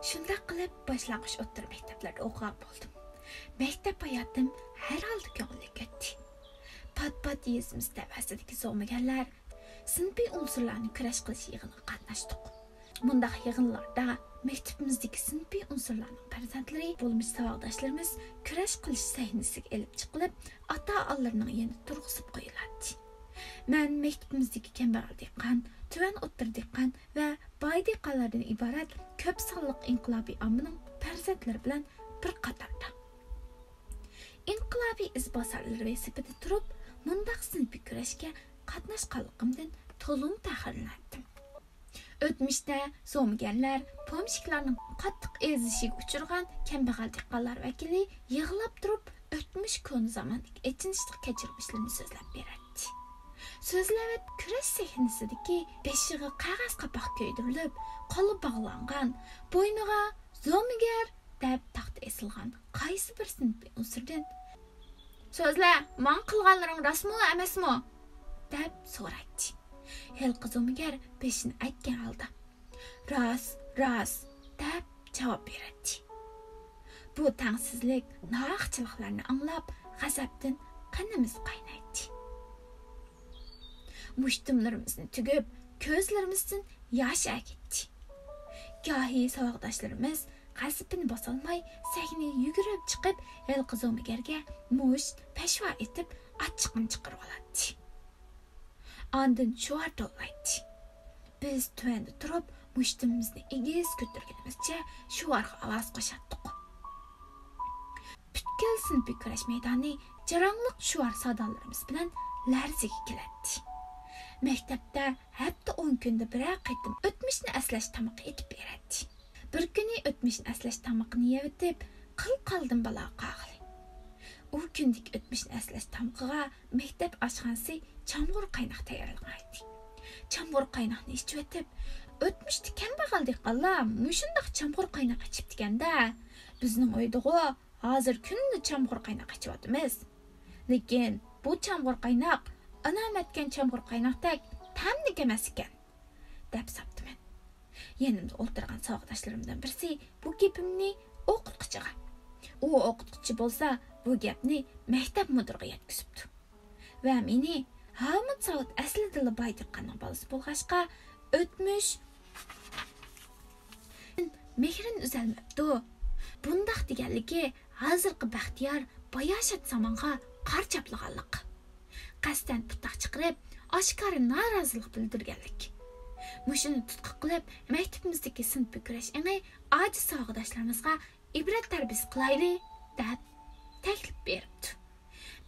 Shundaq qilib boshlang'ich o'rta maktablarda o'qigan bo'ldim. Maktab hayotim har holda ko'ngilli ketdi. Pat-pat yezimiz tavasidagi so'maganlar sinfiy unsurlarni kurash qilish yig'iniga qatnashdik. Bundaq yig'inlarda maktabimizdagi sinfiy unsurlarning farzandlari bo'lmish savoddoshlarimiz kurash qilish sahnasiga elib chiqilib, ota-onalarining yanida turg'izib qo'yiladi. Men maktabimizdagi kambag'al dehqon, tuvan o'rta dehqon va boy dehqonlardan iborat ko'p sonli inqilobiy ommaning farzandlari bilan bir qatorda inqilobiy izbosarlar vazifasida turib, mundaq sinfiy kurashga qatnashganligimdan to'liq faxrlandim. O'tmishda so'mganlar, pomshiklarning qattiq ezishiga uchirgan kambag'al dehqonlar vakili yig'lab turib, o'tmish kun zamondagi echinishli kechirmishlarini so'zlab beradi. So'zlab kurash sahnasidagi beshiga qog'oz qapoq ko'ydirilib, qo'li bog'langan, bo'yniga zo'migar deb taxt esilgan qaysi bir sinfiy unsurdan "So'zla, men qilganlaring rostmi, emasmi?" deb so'raydi. Helqi zo'migar beshini aytgan holda "Rost" deb javob beradi. Bu tangsizlik, nohaqchiliklarni anglab, g'azabdan qanimiz qaynaydi. Mushtumlarimizni tugib, ko'zlarimizdan yosh akitdi. Gohi savoddoshlarimiz qasibini bosolmay, sahnaga yugurib chiqib, Helqi zo'migarga musht pashvo etib, achchiqni chiqarib oladi. Ondan shuar to'laydi. Biz tuvanda turib, mushtumimizni egiz ko'targanimizcha shuarga ovoz qo'shatdik. Butkul sinfiy kurash maydoni jarangliq shuar sadolarimiz bilan larzaga keladi. Maktabda hafta 10 kunda bir qaytim o'tmishni aslash tamoqi etib beradi. Bir kuni o'tmishni aslash tamoqini yeyib, qil qoldim balo qag'li. U kundik o'tmishni aslash tamoqiga maktab oshxonasi chamg'ur qaynoq tayyorlanadi. Chamg'ur qaynoqni ichib o'tib, o'tmishda kambag'al dehqonlar mushundaq chamg'ur qaynoq ichib deganda, bizning uydago hozir kunni chamg'ur qaynoq ichib Lekin bu chamg'ur qaynoq anam aytgan chamg'ur qaynoqdek ta'mli emas ekan, deb saptiman. Yanimda o'tirgan savodoshlarimdan birisi bu gapimni o'qituvchiga. U o'qituvchi bo'lsa, bu gapni maktab mudiriga yetkazibdi. Va meni Hamid Savod aslida boy dehqonning bolasi bo'lg'ashqa, o'tmish mehrin uzalmabdi. Bundaq deganligi hozirgi baxtiyor bayoshat zamonga qarchaplaganlik. Qasdan tutaq chiqarib, oshkora norozilik bildirganlik. Mushuni tutqi qilib, maktabimizdagi sinfiy kurash eni ojiz savodoshlarimizga ibrat tarbiyasi qilayli deb taklif beribdi.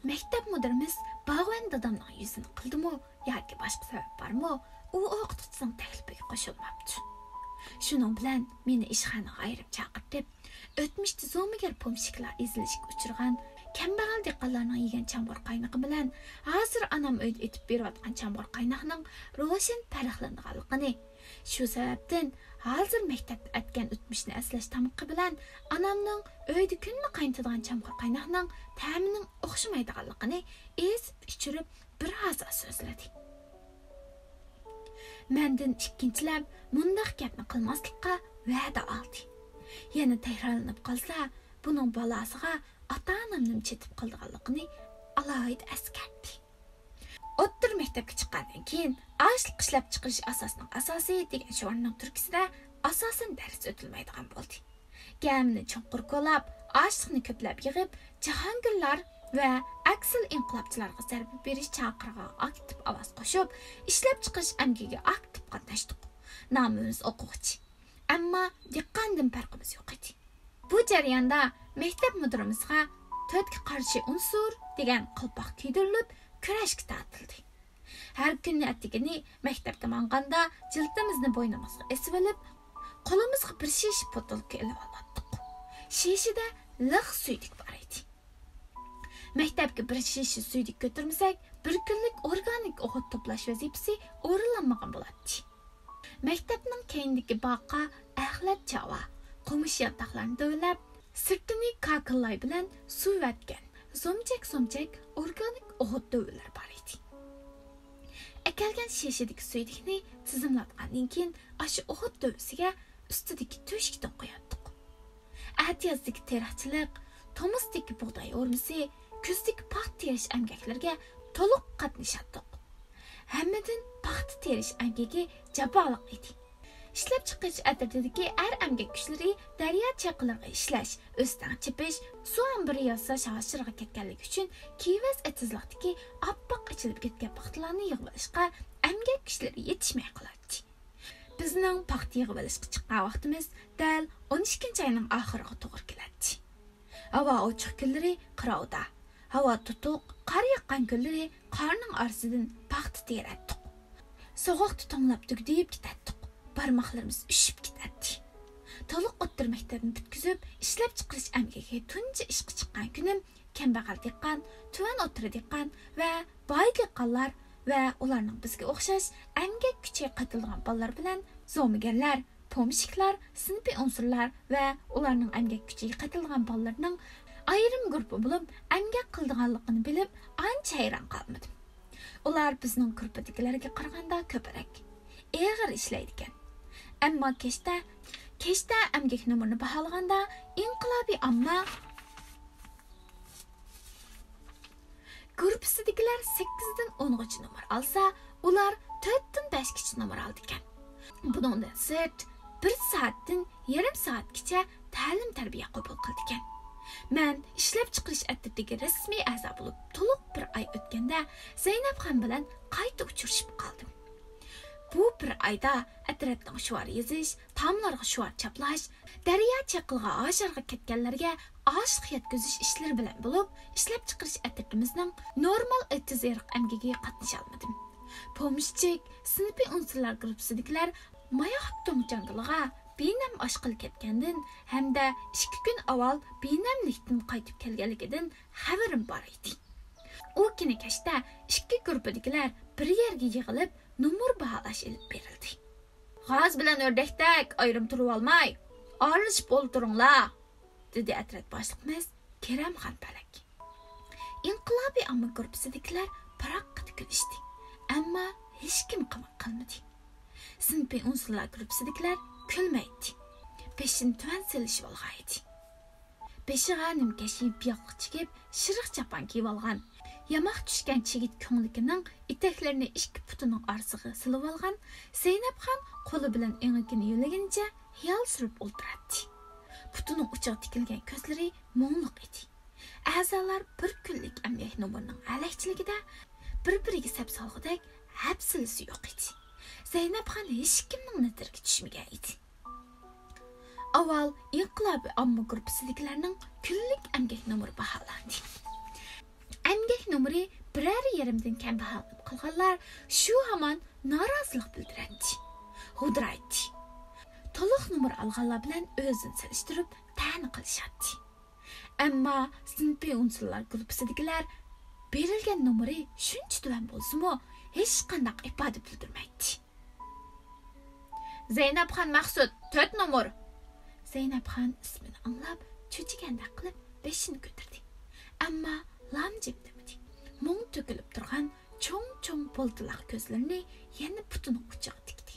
Maktab mudirimiz Bog'van dadamning yuzini qildimi yoki boshqa sabab bormi, u o'qituvchining taklifiga qo'shilmabdi. Shuning bilan meni ishxonaga ayirib chaqirib, o'tmishda zo'migar pomshiklar ezilishga uchirgan kambag'al dehqonlarning yegan chamg'ur qaynog'i bilan hozir anam uyda etib berayotgan chamg'ur qaynoqning ro'shan farqlanganligini, shu sababdan hozir maktabda atgan o'tmishni aslash tamoqi bilan anamning uyda kunni qaynatadigan chamg'ur qaynoqning ta'mining o'xshamaydiganligini ezib ichirib bir oz so'zladi. Mendan ikkinchilab mundaq gapni qilmaslikqa va'da oldi. Yana takrorlanib qolsa, buning balosiga ota-onamning chetib qolganligini alohida eskartdi. O'ttir maktabga chiqqandan keyin ashliq ishlab chiqarish asosining asosi degan sho'rning turkisida asosan dars o'tilmaydigan bo'ldi. Gamni chunqur qo'lab, ashliqni ko'plab yig'ib, jahongirlar va aksal inqilobchilarga zarba berish chaqirig'iga aktiv ovoz qo'shib, ishlab chiqarish amaliga aktiv qatnashdik. Nomimiz o'quvchi. Ammo dehqondan farqimiz yo'q edi. Bu jarayonda maktab mudirimizga to'tga qarshi unsur degan qalpoq kiydirilib, kurashga tortildi. Har kuni atigini maktabga manganda jildimizni bo'ynimizga esib olib, qo'limizga bir shisha botilka ilib oldik. Shishada liq suydik bor edi. Maktabga bir shisha suydik ko'tarmasak, bir kunlik organik o'g'it to'plash vazifasi o'rinlanmagan bo'ladi. Maktabning keyindagi boqqa axlat chava, qo'mish yotoqlarni do'ylab, sirtini kakillay bilan suv vatgan, so'mchak organik o'g'it do'ylar bor edi. Akalgan shishadagi suydikni tizimlatgandan keyin, ashu o'g'it do'ysiga ustidagi to'shikdan qo'yadi. imtiyozdagi teraqchilik, Tomusdagi bug'doy o'rmisi, kuzdagi paxta terish emgaklarga to'liq qatnashatdik. Hammadan paxta terish emgagi jaboliq edi. İşlep chiqish atridagi emgak kuchlari daryo chaqilirga ishlash, o'stan chipish, suv ambiri yasash hoshirga ketganligi uchun kiyvas etizliqdagi oppoq ichilib ketgan paxtalarni yig'ib olishga emgak kuchlari yetishmay qoladi. Bizning paxta yig'ib olishga chiqqan vaqtimiz dal 12 oyning oxiriga to'g'ri keladi. Havo ochiq kunlari qirovda, havo tutuq, qor yaqqan kunlari qorning orasidan paxta teratdik. So'g'oqni tonglab tugdiyib ketdik. Barmoqlarimiz ushib ketadi. To'liq o'ttir maktabni bitkizib, ishlab chiqarish amgaga tunji ishga chiqqan kunim kambag'al dehqon, tuvan o'ttir dehqon va boy dehqonlar va ularning bizga o'xshash amgak kuchi qatilgan bolalar bilan zo'miganlar, pomishiklar, sinfiy unsurlar va ularning amgak kuchi qatilgan bolalarning ayrim guruhi bo'lib, amgak qildiganligini bilib, ancha hayron qolmadim. Ular bizning guruhdagilarga qaraganda ko'proq og'ir ishlaydi ekan. Ammo kechda amgak nomerini baholaganda inqilobiy amma guruhsidagilar 8dan 10gacha nomer olsa, ular 4dan 5gacha nomer oldi ekan. Buningdan sirt 1 soatdan yarim soatgacha ta'lim-tarbiya qabul qildi ekan. Men ishlab chiqarish atridagi rasmiy a'zo bo'lib, to'liq bir oy o'tganda Zaynabxon bilan qayta uchrashib qoldim. Bu bir ayda atratning shuar yezish, tomlarga shuar chaplash, daryo chaqilga oshirga ketganlarga oshiq yetkazish ishlari bilan bo'lib, ishlab chiqarish atridimizning normal etizeriq amgiga qatnasha olmadim. Pomishchik, sinfiy unsurlar guruhsidagilar mayoq to'ngchangiliga benam oshqil ketgandan hamda 2 kun avval benamlikdan qaytib kelganligidan xabarim bor edi. U kuni kechda 2 guruhdagilar bir yerga yig'ilib nomer baholash ilib berildi. G'oz bilan o'rdakdak ayrim turib olmay, olishib o'ltiringlar, dedi atrat boshliqimiz Keramxon Palak. Inqilobiy amma guruhsidagilar paraqqa kulishdi, ammo hech kim qimq qilmadi. Sinfiy unsurlar guruhsidagilar kulmaydi. Peshin tuvan silishib olg'aydi. Beshiga nimkashi biyoq chigib, shiriq chapan kiyib olgan. Yamaq tushgan chigit ko'nglikining itaklarini 2 putining orasiga silib olgan, Zaynabxon qo'li bilan engikini yo'laganicha xiyol surib o'ltiradi. Putining uchiga tikilgan ko'zlari mo'nliq edi. A'zolar bir kunlik amgak nomerining alakchiligida bir-biriga sap solg'idek hapsilisi yo'q edi. Zaynabxon hech kimning nazariga tushmagan edi. Avval inqilobiy amma guruhsidagilarning kunlik amgak nomeri baholandi. Amgak nomeri birer yerimdan kam baholanib qolganlar shu hamon norozilik bildiradi. G'udraydi. To'liq nomer olganlar bilan o'zini solishtirib ta'ni qilishadi. Ammo sinfiy unsurlar guruhsidagilar berilgan nomeri shuncha tuvan bo'lsa-mu, hech qanday ifoda bildirmaydi. Zaynabxon Maqsud 4 nomer. Zaynabxon ismini anglab, cho'chiganda qilib beshini ko'tardi. Ammo lam jibdimidi. Mung to'kilib turgan cho'ng-cho'ng bo'ldiloq ko'zlarini yana putining uchiga tikdi.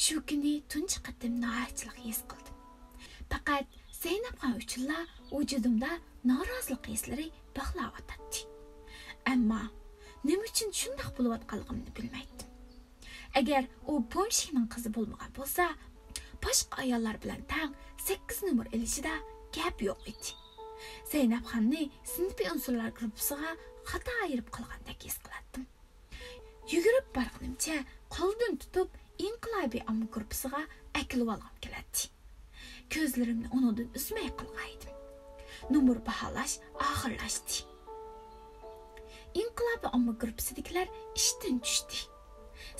Shu kuni tunji qatim nohaychilik his qildim. Faqat Zaynabxon uchunla vujudimda norozilik hislari baqlab o'tadi. Ammo nima uchun shunday bo'layotganligimni bilmaydim. Agar u pomshikning qizi bo'lmagan bo'lsa, boshqa ayollar bilan tang 8 nomer elishida gap yo'q edi. Zaynabxonni sinfiy unsurlar guruhiga xato ayirib qolgandek his qilardim. Yugurib borganimcha qo'ldan tutib inqilobiy amma guruhiga akilib olgim keladi. Ko'zlarimni unudan uzmay qilg'aydim. Nomer baholash oxirlashdi. Inqilobiy amma guruhidagilar ishdan tushdi.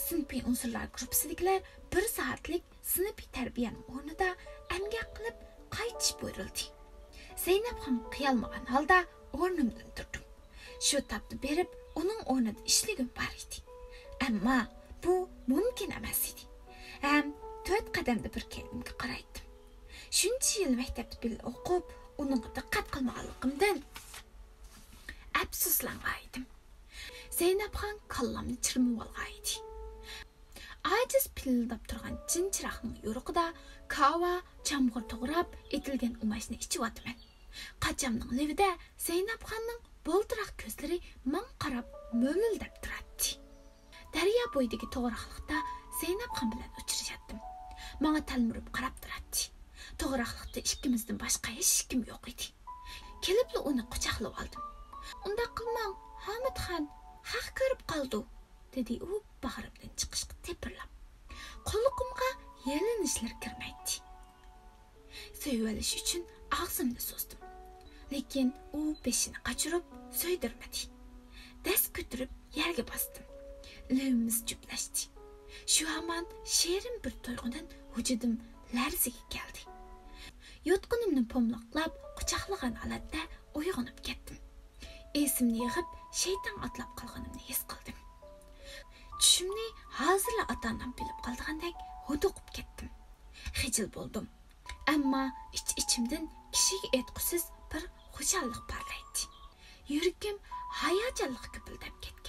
Sinfiy unsurlar guruhidagilar 1 soatlik sinfiy tarbiyaning o'rnida amgak qilib qaytish buyurildi. Zaynabxon qiyolmagan holda o'rnimdan turdim. Shu tapni berib, uning o'rnida ishlagim bor edi. Ammo bu mumkin emas edi. 4 qadamda bir kendimga qaraydim. Shuncha yil maktabda birga o'qib, uning diqqat qilmaganligimdan afsuslangandim. Zaynabxon kallamni chirmib olgan edi. Aciz pilildab turgan cin chiraqning yo'riqida kava, chamg'ur to'g'rab etilgan umashni ichib o'taman. Qachamning levida Zaynabxonning bo'ldiroq ko'zlari man qarab mo'lildab turadi. Daryo bo'yidagi to'g'raqliqda Zaynabxon bilan uchrashatdim. Menga talmurib qarab turadi. To'g'raqliqda ikkimizdan boshqa hech kim yo'q edi. Kelibli uni quchoqlab oldim. Unda qilmang, Hamidxon, haq ko'rib qoldi, dedi u bag'rimdan chiqishga tepirlab. Qo'liqimga yalinishlar kirmaydi. Söyleliş uchun og'zimni so'zdim. Lekin u beshini qochirib so'ydirmadi. Dast ko'tarib yerga bosdim. Levimiz juplashdi. Shu hamon sherin bir to'yg'udan vujudim larziga keldi. Yotqinimni pomloqlab quchoqlagan holatda uyg'onib ketdim. Esimni yig'ib shayton otlab qolganimni his qildim. Tushimni hozirla ota-onam bilib qoldigandek huduqib ketdim. Xijil bo'ldim. Ammo ichimdan kishiga aytqusiz bir xushallik parlaydi. Yuragim hayajonli kipildab ketdi.